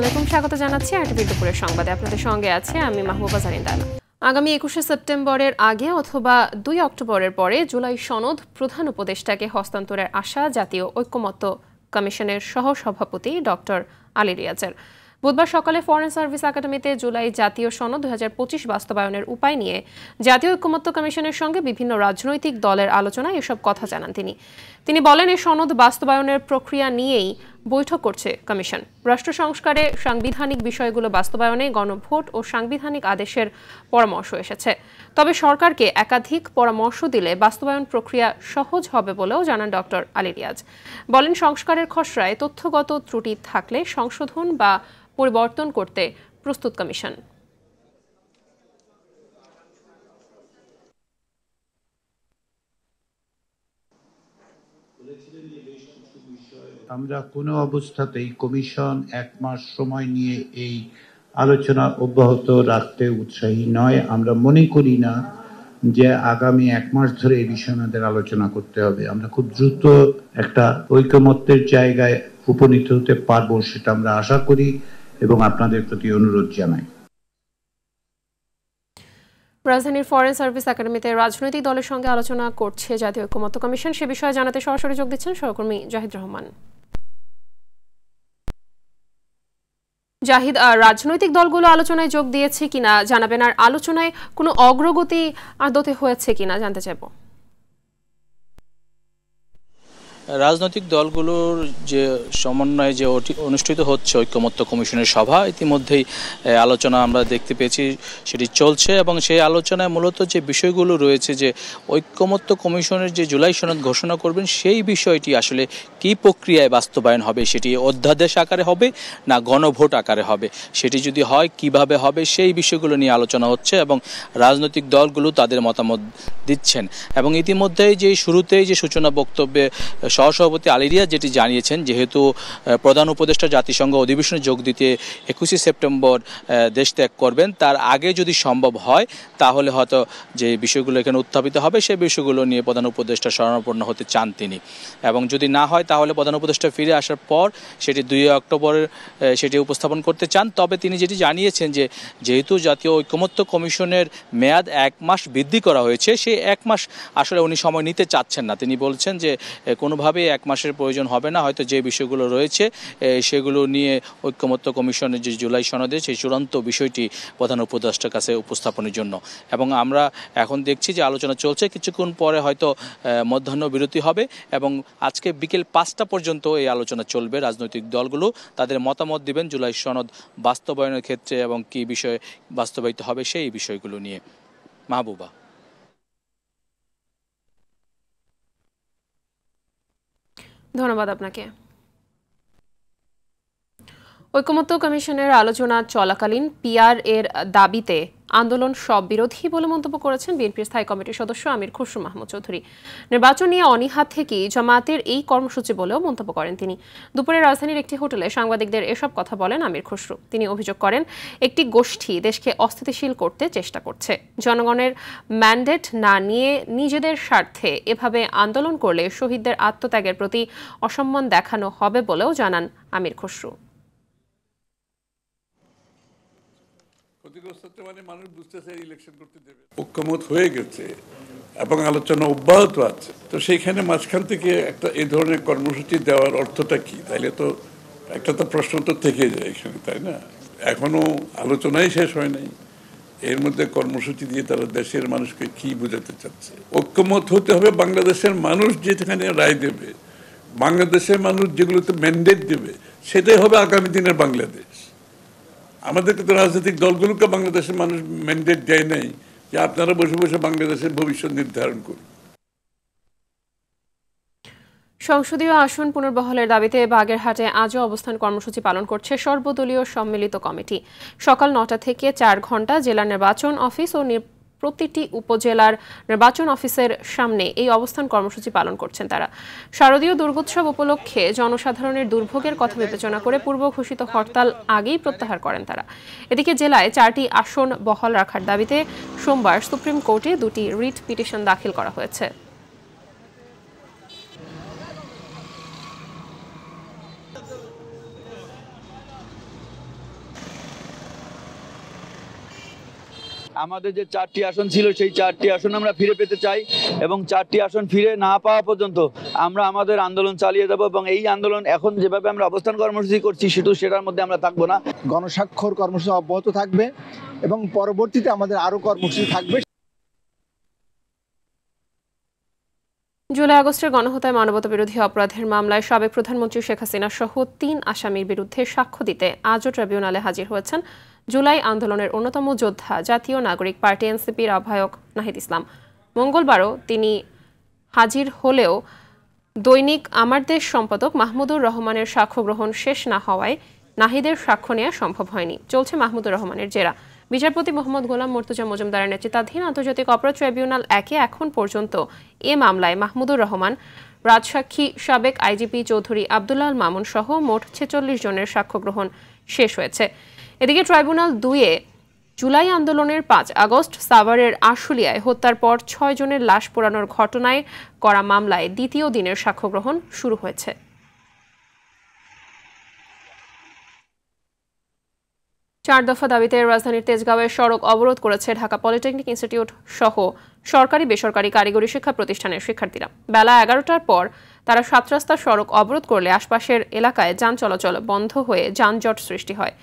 আলাইকুম, স্বাগত জানাচ্ছি আরটিভি দুপুরের সংবাদে। আপনাদের সঙ্গে আছে আমি মাহবুবা জারিন দানা। আগামী 21শে সেপ্টেম্বরের আগে অথবা 2 অক্টোবরের পরে জুলাই সনদ প্রধান উপদেষ্টাকে হস্তান্তরের আশা জাতীয় ঐক্যমত্য কমিশনের সহ-সভাপতি ডক্টর আলী রিয়াজের। বুধবার সকালে ফরেন সার্ভিস একাডেমিতে জুলাই জাতীয় সনদ 2025 বাস্তবায়নের উপায় নিয়ে জাতীয় ঐক্যমত্য কমিশনের সঙ্গে বিভিন্ন রাজনৈতিক দলের আলোচনায় এসব কথা জানান তিনি বলেন, এই সনদ বাস্তবায়নের প্রক্রিয়া নিয়েই বৈঠক করছে কমিশন। রাষ্ট্র সংস্কারে সাংবিধানিক বিষয়গুলো বাস্তবায়নে গণভোট ও সাংবিধানিক আদেশের পরামর্শ এসেছে। তবে সরকারকে একাধিক পরামর্শ দিলে বাস্তবায়ন প্রক্রিয়া সহজ হবে বলেও জানান ডক্টর আলী রিয়াজ। বলেন, সংস্কারের খসড়ায় তথ্যগত ত্রুটি থাকলে সংশোধন বা পরিবর্তন করতে প্রস্তুত কমিশন। আমরা কোনো অবস্থাতেই কমিশন 1 মাস সময় নিয়ে এই আলোচনা অব্যাহত রাখতে উৎসাহী নয়। আমরা মনে করি না যে আগামী 1 মাস ধরে এই বিষয়ে আমাদের আলোচনা করতে হবে। আমরা খুব দ্রুত একটা ঐকমত্যের জায়গায় উপনীত হতে পারবো, সেটা আমরা আশা করি এবং আপনাদের প্রতি অনুরোধ জানাই। রাজধানীর ফরেন সার্ভিস একাডেমিতে রাজনৈতিক দলের সঙ্গে আলোচনা করছে জাতীয় ঐক্যমত্য কমিশন। সে বিষয়ে জানাতে সরাসরি যোগ দিচ্ছেন সহকর্মী জাহিদ রহমান। জাহিদ, রাজনৈতিক দলগুলো আলোচনায় যোগ দিয়েছে কিনা জানাবেন, আর আলোচনায় কোনো অগ্রগতি আদতে হয়েছে কিনা জানতে চাইব। রাজনৈতিক দলগুলোর যে সমন্বয়ে যে অনুষ্ঠিত হচ্ছে ঐক্যমত্য কমিশনের সভা, ইতিমধ্যেই আলোচনা আমরা দেখতে পেয়েছি সেটি চলছে এবং সেই আলোচনায় মূলত যে বিষয়গুলো রয়েছে, যে ঐক্যমত্য কমিশনের যে জুলাই সনদ ঘোষণা করবেন সেই বিষয়টি আসলে কী প্রক্রিয়ায় বাস্তবায়ন হবে, সেটি অধ্যাদেশ আকারে হবে না গণভোট আকারে হবে, সেটি যদি হয় কিভাবে হবে, সেই বিষয়গুলো নিয়ে আলোচনা হচ্ছে এবং রাজনৈতিক দলগুলো তাদের মতামত দিচ্ছেন। এবং ইতিমধ্যেই যে শুরুতেই যে সূচনা বক্তব্যে সহসভাপতি আলী রিয়াজ যেটি জানিয়েছেন, যেহেতু প্রধান উপদেষ্টা জাতিসংঘ অধিবেশনে যোগ দিতে 21শে সেপ্টেম্বর দেশ ত্যাগ করবেন, তার আগে যদি সম্ভব হয় তাহলে হয়তো যে বিষয়গুলো এখানে উত্থাপিত হবে সেই বিষয়গুলো নিয়ে প্রধান উপদেষ্টা শরণাপন্ন হতে চান তিনি। এবং যদি না হয় তাহলে প্রধান উপদেষ্টা ফিরে আসার পর সেটি 2 অক্টোবর সেটি উপস্থাপন করতে চান। তবে তিনি যেটি জানিয়েছেন যে যেহেতু জাতীয় ঐক্যমত্য কমিশনের মেয়াদ 1 মাস বৃদ্ধি করা হয়েছে, সেই 1 মাস আসলে উনি সময় নিতে চাচ্ছেন না। তিনি বলছেন যে কোনোভাবে 1 মাসের প্রয়োজন হবে না, হয়তো যে বিষয়গুলো রয়েছে সেগুলো নিয়ে ঐক্যমত্য কমিশনের যে জুলাই সনদে সেই চূড়ান্ত বিষয়টি প্রধান উপদেষ্টার কাছে উপস্থাপনের জন্য। এবং আমরা এখন দেখছি যে আলোচনা চলছে, কিছুক্ষণ পরে হয়তো মধ্যাহ্ন বিরতি হবে এবং আজকে বিকেল 5টা পর্যন্ত এই আলোচনা চলবে। রাজনৈতিক দলগুলো তাদের মতামত দিবেন জুলাই সনদ বাস্তবায়নের ক্ষেত্রে এবং কী বিষয়ে বাস্তবায়িত হবে সেই বিষয়গুলো নিয়ে। মাহবুবা। ধন্যবাদ আপনাকে। ঐক্যমত্য কমিশনের আলোচনা চলাকালীন পিআর এর দাবিতে আন্দোলন সব বিরোধী বলে মন্তব্য করেছেন বিএনপির স্থায়ী কমিটির সদস্য আমির খসরু মাহমুদ চৌধুরী। নির্বাচন নিয়ে অনীহা থেকেই জামায়াতের এই কর্মসূচি বলেও মন্তব্য করেন তিনি। দুপুরে রাজধানীর একটি হোটেলে সাংবাদিকদের এসব কথা বলেন আমির খসরু। তিনি অভিযোগ করেন, একটি গোষ্ঠী দেশকে অস্থিতিশীল করতে চেষ্টা করছে। জনগণের ম্যান্ডেট না নিয়ে নিজেদের স্বার্থে এভাবে আন্দোলন করলে শহীদদের আত্মত্যাগের প্রতি অসম্মান দেখানো হবে বলেও জানান আমির খসরু। মানুষ বুঝতেছে ইলেকশন করতে দেবে, ঐক্যমত হয়ে গেছে এবং আলোচনা অব্যাহত আছে, তো সেইখানে মাঝখান থেকে একটা এই ধরনের কর্মসূচি দেওয়ার অর্থটা কি? তাইলে তো একটা তো প্রশ্ন তো থেকে যায় এখানে, তাই না? এখনো আলোচনাই শেষ হয় নাই, এর মধ্যে কর্মসূচি দিয়ে তারা দেশের মানুষকে কি বোঝাতে চাচ্ছে? ঐক্যমত হতে হবে, বাংলাদেশের মানুষ যেখানে রায় দেবে, বাংলাদেশের মানুষ যেগুলোতে ম্যান্ডেট দেবে, সেটাই হবে আগামী দিনের বাংলাদেশ। আমাদেরকে তো রাজনৈতিক দলগুলোকে বাংলাদেশের মানুষ ম্যান্ডেট দেয় নাই যে আপনারা বসে বসে বাংলাদেশের ভবিষ্যৎ নির্ধারণ করুন। সংসদীয় আসন পুনর্বহালের দাবিতে বাগেরহাটে আজও অবস্থান কর্মসূচি পালন করছে সর্বদলীয় সম্মিলিত কমিটি। সকাল 9টা থেকে 4 ঘণ্টা জেলা নির্বাচন অফিস ও প্রতিটি উপজেলার নির্বাচন অফিসের সামনে এই অবস্থান কর্মসূচি পালন করছেন তারা। শারদীয় দুর্গোৎসব উপলক্ষে জনসাধারণের দুর্ভোগের কথা বিবেচনা করে পূর্ব ঘোষিত হরতাল আগেই প্রত্যাহার করেন তারা। এদিকে জেলায় 4টি আসন বহাল রাখার দাবিতে সোমবার সুপ্রিম কোর্টে 2টি রিট পিটিশন দাখিল করা হয়েছে। আমাদের যে 4টি আসন ছিল সেই 4টি আসন আমরা ফিরে পেতে চাই এবং 4টি আসন ফিরে না পাওয়া পর্যন্ত আমরা আমাদের আন্দোলন চালিয়ে যাব এবং এই আন্দোলন এখন যেভাবে আমরা অবস্থান কর্মসূচি করছি সেটার মধ্যে আমরা থাকবো না। গণস্বাক্ষর কর্মসূচি অব্যাহত থাকবে এবং পরবর্তীতে আমাদের আরো কর্মসূচি থাকবে। জুলাই আগস্টের গণহত্যায় মানবতাবিরোধী অপরাধের মামলায় সাবেক প্রধানমন্ত্রী শেখ হাসিনা সহ 3 আসামির বিরুদ্ধে সাক্ষ্য দিতে আজও ট্রাইব্যুনালে হাজির হয়েছেন জুলাই আন্দোলনের অন্যতম যোদ্ধা জাতীয় নাগরিক পার্টি এনসিপির আহ্বায়ক নাহিদ ইসলাম। মঙ্গলবারও তিনি হাজির হলেও দৈনিক আমার দেশ সম্পাদক মাহমুদুর রহমানের সাক্ষ্য গ্রহণ শেষ না হওয়ায় নাহিদের সাক্ষ্য নেওয়া সম্ভব হয়নি। চলছে মাহমুদুর রহমানের জেরা। বিচারপতি মোহাম্মদ গোলাম মর্তুজা মজুমদারের নেতৃত্বাধীন আন্তর্জাতিক অপরাধ ট্রাইব্যুনাল 1-এ এখন পর্যন্ত এ মামলায় মাহমুদুর রহমান, রাজসাক্ষী সাবেক আইজিপি চৌধুরী আব্দুল্লাহ মামুন সহ মোট 46 জনের সাক্ষ্য গ্রহণ শেষ হয়েছে। এদিকে ট্রাইব্যুনাল 2-এ জুলাই আন্দোলনের 5 আগস্ট সাভারের আশুলিয়ায় হত্যার পর 6 জনের লাশ পোড়ানোর ঘটনায় করা মামলায় দ্বিতীয় দিনের সাক্ষ্য গ্রহণ শুরু হয়েছে। 4 দফা দাবিতে রাজধানীর তেজগাঁওয়ে সড়ক অবরোধ করেছে ঢাকা পলিটেকনিক ইনস্টিটিউট সহ সরকারি বেসরকারি কারিগরি শিক্ষা প্রতিষ্ঠানের শিক্ষার্থীরা। বেলা 11টার পর তারা 7 রাস্তা সড়ক অবরোধ করলে আশপাশের এলাকায় যান চলাচল বন্ধ হয়ে যানজট সৃষ্টি হয়।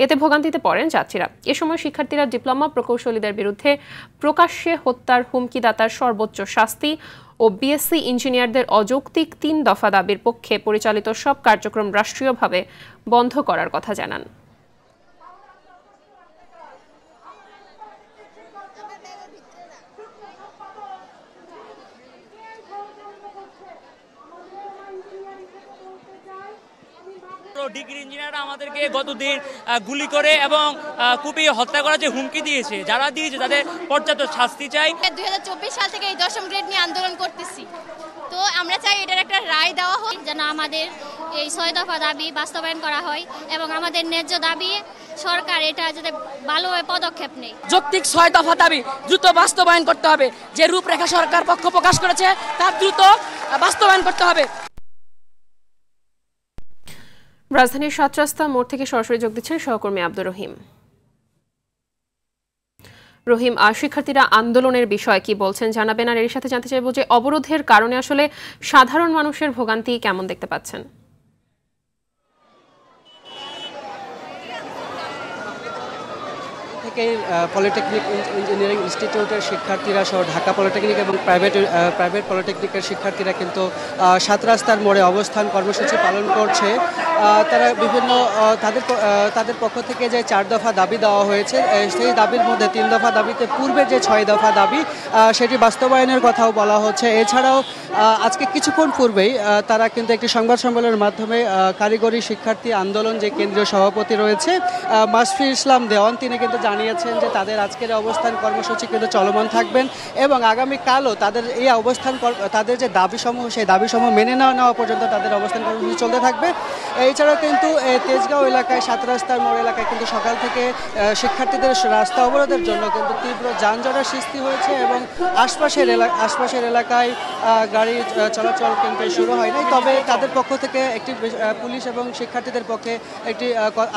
এতে ভোগান্তিতে পড়েন যাত্রীরা। এ সময় শিক্ষার্থীরা ডিপ্লোমা প্রকৌশলীদের বিরুদ্ধে প্রকাশ্যে হত্যার হুমকিদাতার সর্বোচ্চ শাস্তি ও বিএসসি ইঞ্জিনিয়ারদের অযৌক্তিক 3 দফা দাবির পক্ষে পরিচালিত সব কার্যক্রম রাষ্ট্রীয়ভাবে বন্ধ করার কথা জানান। ডিগ্রি ইঞ্জিনিয়াররা আমাদেরকে গতদিন গুলি করে এবং কুপিয়ে হত্যা করার যে হুমকি দিয়েছে, যারা দিয়েছে তাদের পর্যাপ্ত শাস্তি চাই। 2024 সাল থেকে এই 10ম গ্রেড নিয়ে আন্দোলন করতেছি, তো আমরা চাই এটার একটা রায় দেওয়া হোক যেন আমাদের এই 6 দফা দাবি বাস্তবায়ন করা হয় এবং আমাদের ন্যায্য দাবি সরকার এটা যাতে ভালোভাবে পদক্ষেপ নেয়। যৌক্তিক 6 দফা দাবি দ্রুত বাস্তবায়ন করতে হবে। যে রূপরেখা সরকার পক্ষ প্রকাশ করেছে তার দ্রুত বাস্তবায়ন করতে হবে। রাজধানীর 7 রাস্তা মোড় থেকে সরাসরি যোগ দিচ্ছেন সহকর্মী আব্দুর রহিম। শিক্ষার্থীরা আন্দোলনের বিষয়ে কি বলছেন জানাবেন, আর এর সাথে জানতে চাইবো যে অবরোধের কারণে আসলে সাধারণ মানুষের ভোগান্তি কেমন দেখতে পাচ্ছেন? থেকে পলিটেকনিক ইঞ্জিনিয়ারিং ইনস্টিটিউটের শিক্ষার্থীরা সহ ঢাকা পলিটেকনিক এবং প্রাইভেট পলিটেকনিকের শিক্ষার্থীরা কিন্তু 7 রাস্তার মোড়ে অবস্থান কর্মসূচি পালন করছে। তারা বিভিন্ন তাদের পক্ষ থেকে যে 4 দফা দাবি দেওয়া হয়েছে সেই দাবির মধ্যে 3 দফা দাবিতে পূর্বে যে 6 দফা দাবি সেটি বাস্তবায়নের কথাও বলা হচ্ছে। এছাড়াও আজকে কিছুক্ষণ পূর্বেই তারা কিন্তু একটি সংবাদ সম্মেলনের মাধ্যমে কারিগরি শিক্ষার্থী আন্দোলন যে কেন্দ্রীয় সভাপতি রয়েছে মাসফির ইসলাম দেওয়ান, তিনি কিন্তু জানিয়েছেন যে তাদের আজকের অবস্থান কর্মসূচি কিন্তু চলমান থাকবেন এবং আগামীকালও তাদের এই তাদের যে দাবিসমূহ সেই দাবিসমূহ মেনে নেওয়া পর্যন্ত তাদের অবস্থান কর্মসূচি চলতে থাকবে। এছাড়াও কিন্তু তেজগাঁও এলাকায় 7 রাস্তার মোড় এলাকায় কিন্তু সকাল থেকে শিক্ষার্থীদের রাস্তা অবরোধের জন্য কিন্তু তীব্র যানজটের সৃষ্টি হয়েছে এবং আশপাশের এলাকায় গাড়ি চলাচল কিন্তু শুরু হয় নাই। তবে তাদের পক্ষ থেকে একটি পুলিশ এবং শিক্ষার্থীদের পক্ষে একটি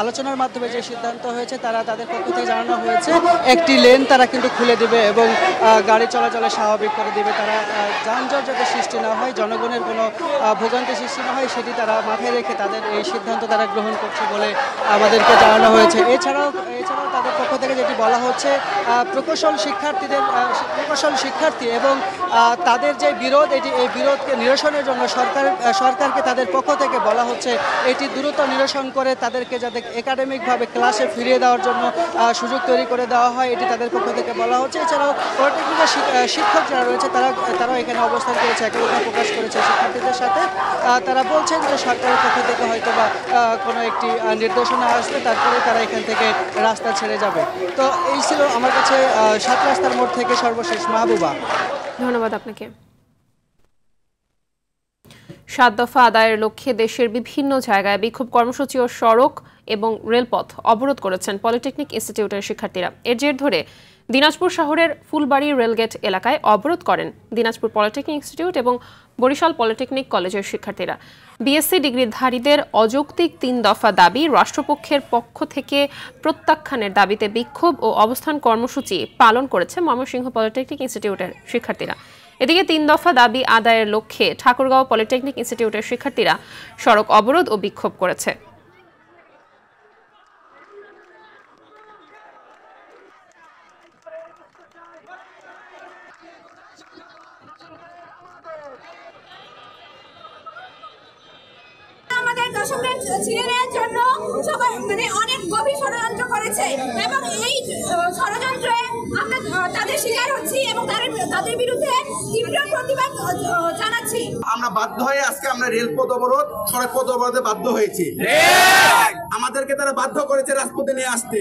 আলোচনার মাধ্যমে যে সিদ্ধান্ত হয়েছে তাদের পক্ষ থেকে জানানো হয়েছে একটি লেন তারা কিন্তু খুলে দিবে এবং গাড়ি চলাচলে স্বাভাবিক করে দিবে। তারা যানজট যাতে সৃষ্টি না হয়, জনগণের কোনো ভোগান্তি সৃষ্টি না হয় সেটি তারা মাথায় রেখে তাদের এই সিদ্ধান্ত তারা গ্রহণ করছে বলে আমাদেরকে জানানো হয়েছে। এছাড়াও তাদের পক্ষ থেকে যেটি বলা হচ্ছে প্রকৌশল শিক্ষার্থী এবং তাদের যে বিরোধ এই বিরোধকে নিরসনের জন্য সরকারকে তাদের পক্ষ থেকে বলা হচ্ছে এটি দ্রুত নিরসন করে তাদেরকে যাতে একাডেমিকভাবে ক্লাসে ফিরিয়ে দেওয়ার জন্য সুযোগ তৈরি করে দেওয়া হয়, এটি তাদের পক্ষ থেকে বলা হচ্ছে। এছাড়াও পলিটেকনিকের শিক্ষক যারা রয়েছে তারাও এখানে অবস্থান করেছে, একতা প্রকাশ করেছে শিক্ষার্থীদের সাথে। তারা বলছেন যে সরকারের পক্ষ থেকে হয়তো বা কোনো একটি নির্দেশনা আসবে, তারপরে তারা এখান থেকে রাস্তা ছেড়ে যাবে। তো এই ছিল আমার কাছে 7 রাস্তার মোড় থেকে সর্বশেষ। মাহবুবা, ধন্যবাদ আপনাকে। 7 দফা আদায়ের লক্ষ্যে দেশের বিভিন্ন জায়গায় বিক্ষোভ কর্মসূচি ও সড়ক এবং রেলপথ অবরোধ করেছেন পলিটেকনিক ইনস্টিটিউটের শিক্ষার্থীরা। এর জের ধরে দিনাজপুর শহরের ফুলবাড়ি রেলগেট এলাকায় অবরোধ করেন দিনাজপুর পলিটেকনিক ইনস্টিটিউট এবং বরিশাল পলিটেকনিক কলেজের শিক্ষার্থীরা। বিএসসি ডিগ্রিধারীদের অযৌক্তিক 3 দফা দাবি রাষ্ট্রপক্ষের পক্ষ থেকে প্রত্যাখ্যানের দাবিতে বিক্ষোভ ও অবস্থান কর্মসূচি পালন করেছে ময়মনসিংহ পলিটেকনিক ইনস্টিটিউটের শিক্ষার্থীরা। এদিকে 3 দফা দাবি আদায়ের লক্ষ্যে ঠাকুরগাঁও পলিটেকনিক ইনস্টিটিউটের শিক্ষার্থীরা সড়ক অবরোধ ও বিক্ষোভ করেছে। আমাদের দশমের ছিঁড়ে নেওয়ার জন্য সবাই অনেক গভীর ষড়যন্ত্র করেছে এবং এই ষড়যন্ত্রে আমরা তাদের শিকার হচ্ছি এবং তাদের বিরুদ্ধে তীব্র প্রতিবাদ জানাচ্ছি। আমরা বাধ্য হয়ে আজকে আমরা রেলপথ অবরোধ, সড়ক পথ অবরোধে বাধ্য হয়েছি। আমাদেরকে তারা বাধ্য করেছে রাজপথে নিয়ে আসতে।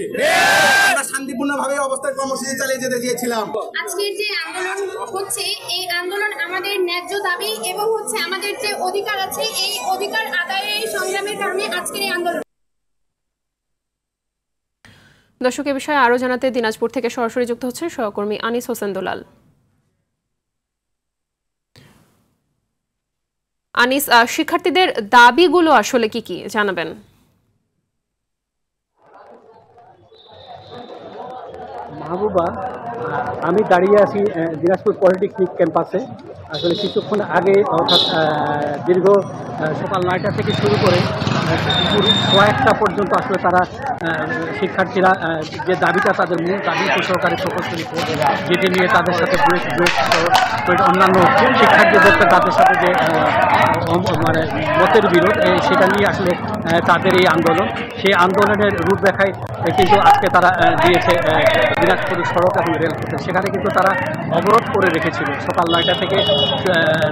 আমরা শান্তিপূর্ণভাবে অবস্থান কর্মসূচি চালিয়ে যেতে চেয়েছিলাম। আজকের যে আন্দোলন হচ্ছে, এই আন্দোলন আমাদের ন্যায্য দাবি এবং আমাদের যে অধিকার আছে, এই অধিকার আদায়ের সংগ্রামের কারণে আজকের এই আন্দোলন। দর্শক, এ বিষয়ে আরো জানাতে দিনাজপুর থেকে সরাসরি যুক্ত হচ্ছে সহকর্মী আনিস হোসেন দুলাল। আনিস, শিক্ষার্থীদের দাবিগুলো আসলে কি কি জানাবেন? মাহবুবা, আমি দাঁড়িয়ে আছি দিনাজপুর পলিটেকনিক ক্যাম্পাসে। আসলে কিছুক্ষণ আগে অর্থাৎ দীর্ঘ সকাল 9টা থেকে শুরু করে কয়েকটা পর্যন্ত আসলে তারা শিক্ষার্থীরা যে দাবিটা, তাদের মূল দাবি সরকারি প্রকল্প রিপোর্ট, যেটি নিয়ে তাদের সাথে অন্যান্য শিক্ষার্থীদের তাদের সাথে যে মতের বিরোধ, সেটা নিয়ে আসলে তাদের এই আন্দোলন, সেই আন্দোলনের রূপরেখায় কিন্তু আজকে তারা দিয়েছে দিনাজপুর সড়ক এবং রেলপথে। সেখানে কিন্তু তারা অবরোধ করে রেখেছিল সকাল 9টা থেকে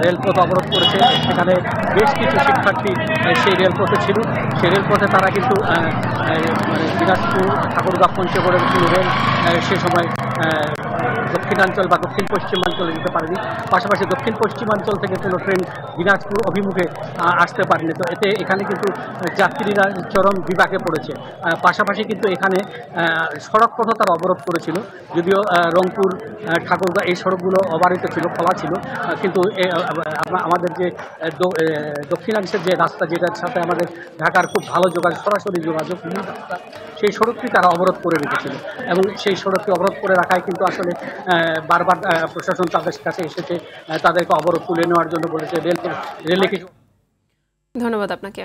রেলপথ অবরোধ করেছে। সেখানে বেশ কিছু শিক্ষার্থী সেই রেলপথে ছিল। সেই রেলপথে তারা কিন্তু দিনাজপুর ঠাকুরগাঁও পঞ্চগড়ের রেল সে সময় দক্ষিণাঞ্চল বা দক্ষিণ পশ্চিমাঞ্চলে যেতে পারেনি। পাশাপাশি দক্ষিণ পশ্চিমাঞ্চল থেকে কোনো ট্রেন দিনাজপুর অভিমুখে আসতে পারেনি। তো এখানে কিন্তু যাত্রীরা চরম বিপাকে পড়েছে। পাশাপাশি কিন্তু এখানে সড়ক পথও তারা অবরোধ করেছিল। যদিও রংপুর ঠাকুরগাঁও এই সড়কগুলো অবারিত ছিল, খোলা ছিল, কিন্তু আমাদের যে দক্ষিণাংশের যে রাস্তা, যেটার সাথে আমাদের ঢাকার খুব ভালো যোগাযোগ, সরাসরি যোগাযোগ, সেই সড়কটি তারা অবরোধ করে রেখেছিল। এবং সেই সড়কটি অবরোধ করে রাখায় কিন্তু আসলে বারবার প্রশাসন তাদের কাছে এসেছে, তাদেরকে অবরোধ তুলে নেওয়ার জন্য বলেছে। রেলে কিছু। ধন্যবাদ আপনাকে।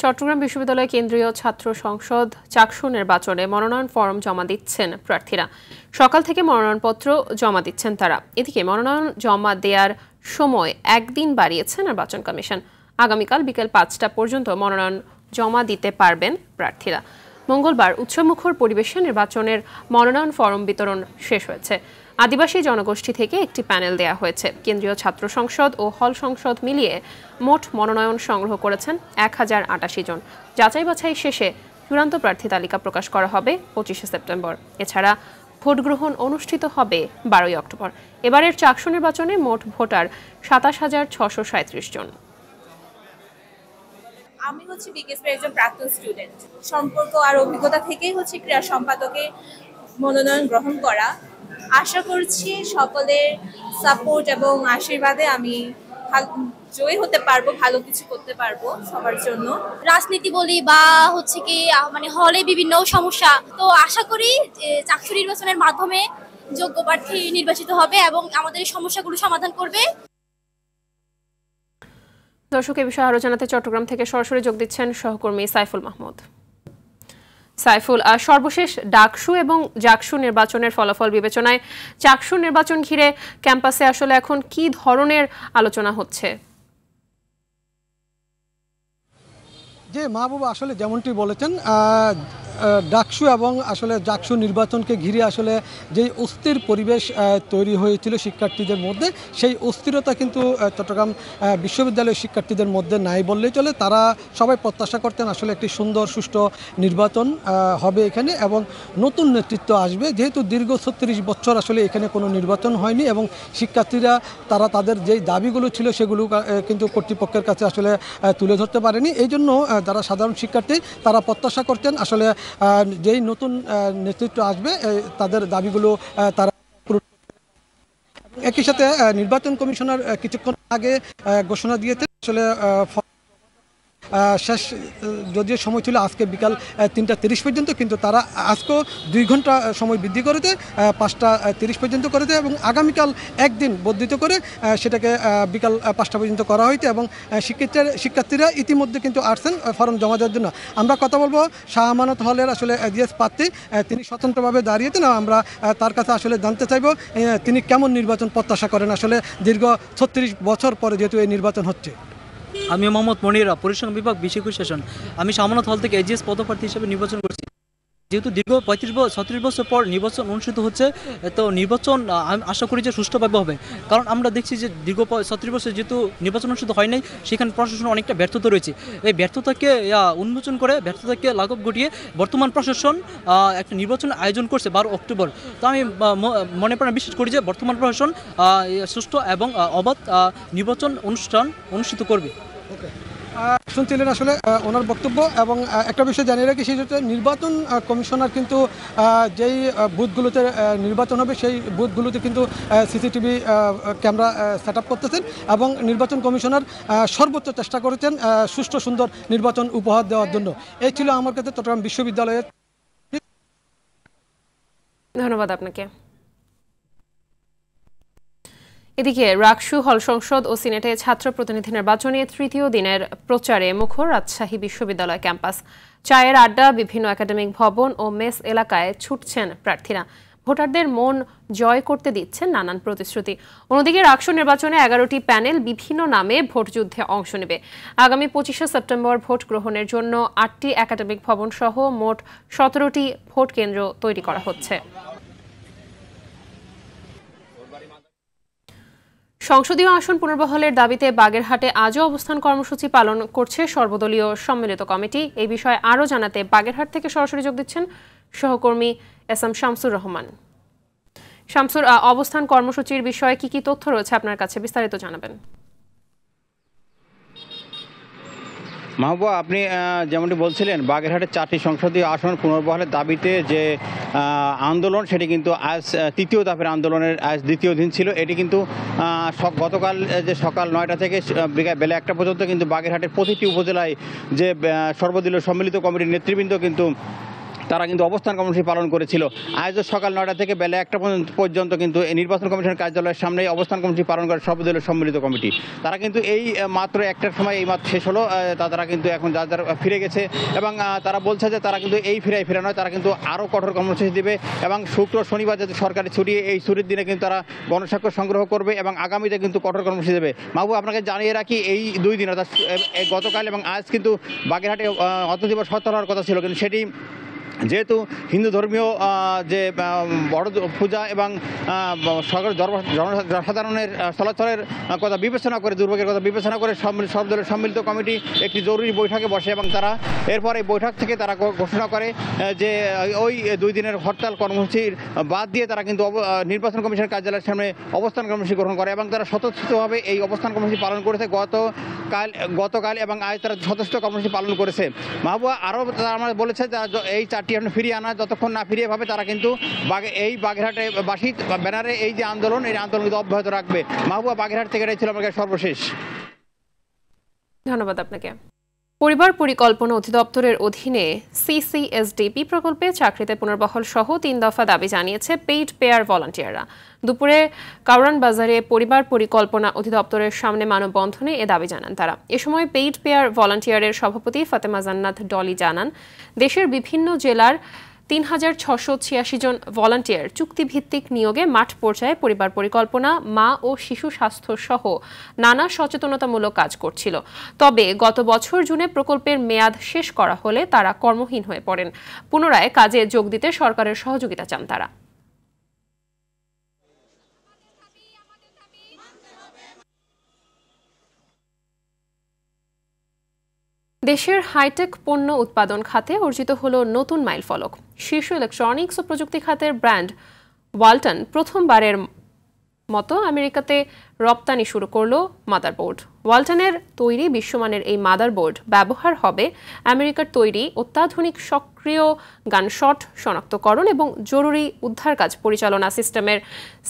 চট্টগ্রাম বিশ্ববিদ্যালয় কেন্দ্রীয় ছাত্র সংসদ চাকসু নির্বাচনে মনোনয়ন ফরম জমা দিচ্ছেন প্রার্থীরা। সকাল থেকে মনোনয়নপত্র জমা দিচ্ছেন তারা। এদিকে মনোনয়ন জমা দেওয়ার সময় একদিন বাড়িয়েছে নির্বাচন কমিশন। আগামীকাল বিকেল 5টা পর্যন্ত মনোনয়ন জমা দিতে পারবেন প্রার্থীরা। মঙ্গলবার উৎসবমুখর পরিবেশে নির্বাচনের মনোনয়ন ফরম বিতরণ শেষ হয়েছে। আদিবাসী জনগোষ্ঠী থেকে একটি প্যানেল দেয়া হয়েছে। কেন্দ্রীয় ছাত্র সংসদ ও হল সংসদ মিলিয়ে মোট মনোনয়ন সংগ্রহ করেছেন 1088 জন। যাচাই বাছাই শেষে চূড়ান্ত প্রার্থী তালিকা প্রকাশ করা হবে 25শে সেপ্টেম্বর। এছাড়া ভোট গ্রহণ অনুষ্ঠিত হবে 12ই অক্টোবর। এবারের চাকসু নির্বাচনে মোট ভোটার 27,637 জন। আমি বিকেএসপির একজন প্রাক্তন স্টুডেন্ট। সম্পর্ক আর অভিজ্ঞতা থেকেই ক্রীড়া সম্পাদকে মনোনয়ন গ্রহণ করা। আশা করছি সকলের সাপোর্ট এবং আশীর্বাদে আমি জয়ী হতে পারবো, ভালো কিছু করতে পারবো সবার জন্য। রাজনীতি বলি বা হলে বিভিন্ন সমস্যা, তো আশা করি চাকসু নির্বাচনের মাধ্যমে যোগ্য প্রার্থী নির্বাচিত হবে এবং আমাদের সমস্যাগুলো সমাধান করবে। দর্শক, এ বিষয়ে আরো জানাতে চট্টগ্রাম থেকে সরাসরি যোগ দিচ্ছেন সহকর্মী সাইফুল মাহমুদ। সাইফুল, সর্বশেষ ডাকসু এবং জাকসু নির্বাচনের ফলাফল বিবেচনায় চাকসু নির্বাচন ঘিরে ক্যাম্পাসে আসলে এখন কি ধরনের আলোচনা হচ্ছে? যে মাহবুবা আসলে যেমনটি বলেছেন, ডাকসু এবং আসলে জাকসু নির্বাচনকে ঘিরে আসলে যেই অস্থির পরিবেশ তৈরি হয়েছিল শিক্ষার্থীদের মধ্যে, সেই অস্থিরতা কিন্তু চট্টগ্রাম বিশ্ববিদ্যালয়ের শিক্ষার্থীদের মধ্যে নাই বললেই চলে। তারা সবাই প্রত্যাশা করতেন আসলে একটি সুন্দর সুষ্ঠু নির্বাচন হবে এখানে এবং নতুন নেতৃত্ব আসবে। যেহেতু দীর্ঘ 36 বছর আসলে এখানে কোনো নির্বাচন হয়নি এবং শিক্ষার্থীরা তারা তাদের যেই দাবিগুলো ছিল সেগুলো কিন্তু কর্তৃপক্ষের কাছে আসলে তুলে ধরতে পারেনি। এই জন্য যারা সাধারণ শিক্ষার্থী তারা প্রত্যাশা করতেন আসলে যেই নতুন নেতৃত্ব আসবে তাদের দাবিগুলো তারা একই সাথে নির্বাচন কমিশনার কিছুক্ষণ আগে ঘোষণা দিয়েছে আসলে শেষ যদিও সময় ছিল আজকে বিকাল 3:30 পর্যন্ত, কিন্তু তারা আজকেও 2 ঘন্টা সময় বৃদ্ধি করেছে, 5:30 পর্যন্ত করেছে এবং আগামীকাল একদিন বর্ধিত করে সেটাকে বিকাল 5টা পর্যন্ত করা হয়েছে। এবং শিক্ষার্থীরা ইতিমধ্যে কিন্তু আসছেন ফর্ম জমা দেওয়ার জন্য। আমরা কথা বলবো শাহ আমানত হলের আসলে এজিএস প্রার্থী, তিনি স্বতন্ত্রভাবে দাঁড়িয়েছেন। আমরা তার কাছে আসলে জানতে চাইব তিনি কেমন নির্বাচন প্রত্যাশা করেন আসলে দীর্ঘ 36 বছর পরে যেহেতু এই নির্বাচন হচ্ছে। আমি মোহাম্মদ মনিরা, পরিসংখ্যান বিভাগ 20 সেশন। আমি শাহমানত হল থেকে এজিএস পদপ্রার্থী হিসেবে নির্বাচন করছি। যেহেতু দীর্ঘ 36 বছর পর নির্বাচন অনুষ্ঠিত হচ্ছে, তো নির্বাচন আমি আশা করি যে সুষ্ঠুভাবে হবে। কারণ আমরা দেখছি যে দীর্ঘ 36 বছর যেহেতু নির্বাচন অনুষ্ঠিত হয় নাই, সেখানে প্রশাসন অনেকটা ব্যর্থতা রয়েছে। এই ব্যর্থতাকে উন্মোচন করে, ব্যর্থতাকে লাঘব ঘটিয়ে বর্তমান প্রশাসন একটা নির্বাচন আয়োজন করছে 12 অক্টোবর। তো আমি মনে প্রাণে বিশ্বাস করি যে বর্তমান প্রশাসন সুষ্ঠু এবং অবাধ নির্বাচন অনুষ্ঠান অনুষ্ঠিত করবে। শুনছিলেন আসলে ওনার বক্তব্য। এবং একটা বিষয় জানিয়ে রাখি, সেই হচ্ছে নির্বাচন কমিশনার কিন্তু যেই বুথগুলোতে নির্বাচন হবে সেই বুথগুলোতে কিন্তু সিসিটিভি ক্যামেরা সেট আপ করতেছেন এবং নির্বাচন কমিশনার সর্বোচ্চ চেষ্টা করেছেন সুষ্ঠু সুন্দর নির্বাচন উপহার দেওয়ার জন্য। এই ছিল আমার কাছে চট্টগ্রাম বিশ্ববিদ্যালয়ের। ধন্যবাদ আপনাকে। এদিকে রাকসু, হল সংসদ ও সিনেটে ছাত্র প্রতিনিধি নির্বাচনে তৃতীয় দিনের প্রচারে মুখর রাজশাহী বিশ্ববিদ্যালয় ক্যাম্পাস। চায়ের আড্ডা, বিভিন্ন একাডেমিক ভবন ও মেস এলাকায় ছুটছেন প্রার্থীরা। ভোটারদের মন জয় করতে দিচ্ছেন নানান প্রতিশ্রুতি। অন্যদিকে রাকসু নির্বাচনে 11টি প্যানেল বিভিন্ন নামে ভোটযুদ্ধে অংশ নেবে। আগামী 25শে সেপ্টেম্বর ভোট গ্রহণের জন্য 8টি একাডেমিক ভবন সহ মোট 17টি ভোট কেন্দ্র তৈরি করা হচ্ছে। সংসদীয় আসন পুনর্বহালের দাবিতে বাগেরহাটে আজও অবস্থান কর্মসূচি পালন করছে সর্বদলীয় সম্মিলিত কমিটি। এই বিষয়ে আরও জানাতে বাগেরহাট থেকে সরাসরি যোগ দিচ্ছেন সহকর্মী এস.এম. শামসুর রহমান। শামসুর, অবস্থান কর্মসূচির বিষয়ে কি কি তথ্য রয়েছে আপনার কাছে, বিস্তারিত জানাবেন। মাহবুবা, আপনি যেমনটি বলছিলেন, বাগেরহাটের 4টি সংসদীয় আসন পুনর্বহালের দাবিতে যে আন্দোলন, সেটি কিন্তু আজ তৃতীয় ধাপের আন্দোলনের আজ দ্বিতীয় দিন ছিল। এটি কিন্তু গতকাল যে সকাল 9টা থেকে বেলা 1টা পর্যন্ত কিন্তু বাগেরহাটের প্রতিটি উপজেলায় যে সর্বদলীয় সম্মিলিত কমিটির নেতৃবৃন্দ কিন্তু তারা কিন্তু অবস্থান কর্মসূচি পালন করেছিল। আজও সকাল 9টা থেকে বেলা 1টা পর্যন্ত কিন্তু নির্বাচন কমিশনের কার্যালয়ের সামনে অবস্থান কর্মসূচি পালন করে সর্বদলীয় সম্মিলিত কমিটি। তারা কিন্তু এই মাত্র 1টার সময় এই মাত্র শেষ হলো, তারা কিন্তু এখন যার ফিরে গেছে এবং তারা বলছে যে তারা কিন্তু এই ফিরে নয়, তারা কিন্তু আরও কঠোর কর্মসূচি দেবে এবং শুক্র শনিবার যাতে সরকারি ছুটি, এই ছুটির দিনে কিন্তু তারা গণস্বাক্ষর সংগ্রহ করবে এবং আগামীতে কিন্তু কঠোর কর্মসূচি দেবে। মাহবুব, আপনাকে জানিয়ে রাখি, এই 2 দিন অর্থাৎ গতকাল এবং আজ কিন্তু বাগেরহাটে অর্থ দিবস হরতাল হওয়ার কথা ছিল, কিন্তু সেটি যেহেতু হিন্দু ধর্মীয় যে বড় পূজা এবং জনসাধারণের চলাচলের কথা বিবেচনা করে, দুর্ভোগের কথা বিবেচনা করে সর্বদলীয় সম্মিলিত কমিটি একটি জরুরি বৈঠকে বসে এবং তারা এরপর এই বৈঠক থেকে তারা ঘোষণা করে যে ওই 2 দিনের হরতাল কর্মসূচির বাদ দিয়ে তারা কিন্তু নির্বাচন কমিশনের কার্যালয়ের সামনে অবস্থান কর্মসূচি গ্রহণ করে এবং তারা স্বতঃস্ফূর্তভাবে এই অবস্থান কর্মসূচি পালন করেছে। গতকাল এবং আজ তারা স্বতঃস্ফূর্ত কর্মসূচি পালন করেছে। মাহবুবা, আরও তারা আমরা বলেছে যে এই 4টি আসন ফিরিয়ে আনা যতক্ষণ না ফিরিয়ে ভাবে তারা কিন্তু এই বাগেরহাটে বাসী ব্যানারে এই যে আন্দোলন, এই আন্দোলন কিন্তু অব্যাহত রাখবে। মাহবুবা, বাগেরহাট থেকে এটাই ছিল আমার সর্বশেষ। ধন্যবাদ আপনাকে। পরিবার পরিকল্পনা অধিদপ্তরের অধীনে সিসিএসডিপি প্রকল্পে চাকরিতে পুনর্বহাল সহ 3 দফা দাবি জানিয়েছে পেইড পেয়ার ভলান্টিয়াররা। দুপুরে কাউরান বাজারে পরিবার পরিকল্পনা অধিদপ্তরের সামনে মানববন্ধনে এ দাবি জানান তারা। এ সময় পেইড পেয়ার ভলান্টিয়ারের সভাপতি ফাতেমা জান্নাত ডলি জানান, দেশের বিভিন্ন জেলার 3686 জন ভলান্টিয়ার চুক্তিভিত্তিক নিয়োগে মাঠ পর্যায়ে পরিবার পরিকল্পনা, মা ও শিশু স্বাস্থ্য সহ নানা সচেতনতামূলক কাজ করছিল। তবে গত বছর জুনে প্রকল্পের মেয়াদ শেষ করা হলে তারা কর্মহীন হয়ে পড়েন। পুনরায় কাজে যোগ দিতে সরকারের সহযোগিতা চান তারা। দেশের হাইটেক পণ্য উৎপাদন খাতে অর্জিত হলো নতুন মাইলফলক। শীর্ষ ইলেকট্রনিক্স ও প্রযুক্তি খাতের ব্র্যান্ড ওয়ালটন প্রথমবারের মতো আমেরিকাতে রপ্তানি শুরু করলো মাদারবোর্ড। ওয়ালটনের তৈরি বিশ্বমানের এই মাদারবোর্ড ব্যবহার হবে আমেরিকার তৈরি অত্যাধুনিক সক্রিয় গানশট শনাক্তকরণ এবং জরুরি উদ্ধার কাজ পরিচালনা সিস্টেমের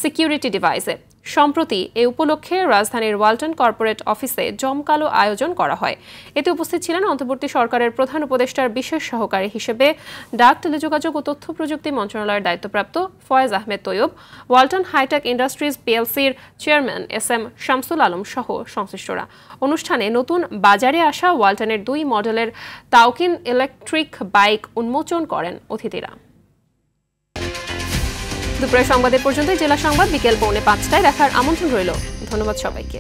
সিকিউরিটি ডিভাইসে। সম্প্রতি এ উপলক্ষে রাজধানীর ওয়ালটন কর্পোরেট অফিসে জমকালো আয়োজন করা হয়। এতে উপস্থিত ছিলেন অন্তর্বর্তী সরকারের প্রধান উপদেষ্টার বিশেষ সহকারী হিসেবে ডাক, টেলিযোগাযোগ ও তথ্য প্রযুক্তি মন্ত্রণালয়ের দায়িত্বপ্রাপ্ত Faiz Ahmad Taiyeb, Walton hi tech industries পিএলসির চেয়ারম্যান SM শামসুল আলম সহ সংশ্লিষ্টরা। অনুষ্ঠানে নতুন বাজারে আসা ওয়ালটনের 2 মডেলের তাওকিন ইলেকট্রিক বাইক উন্মোচন করেন অতিথিরা। দুপুরের সংবাদে পর্যন্ত। জেলা সংবাদ বিকেল 4:45টায় দেখার আমন্ত্রণ রইল। ধন্যবাদ সবাইকে।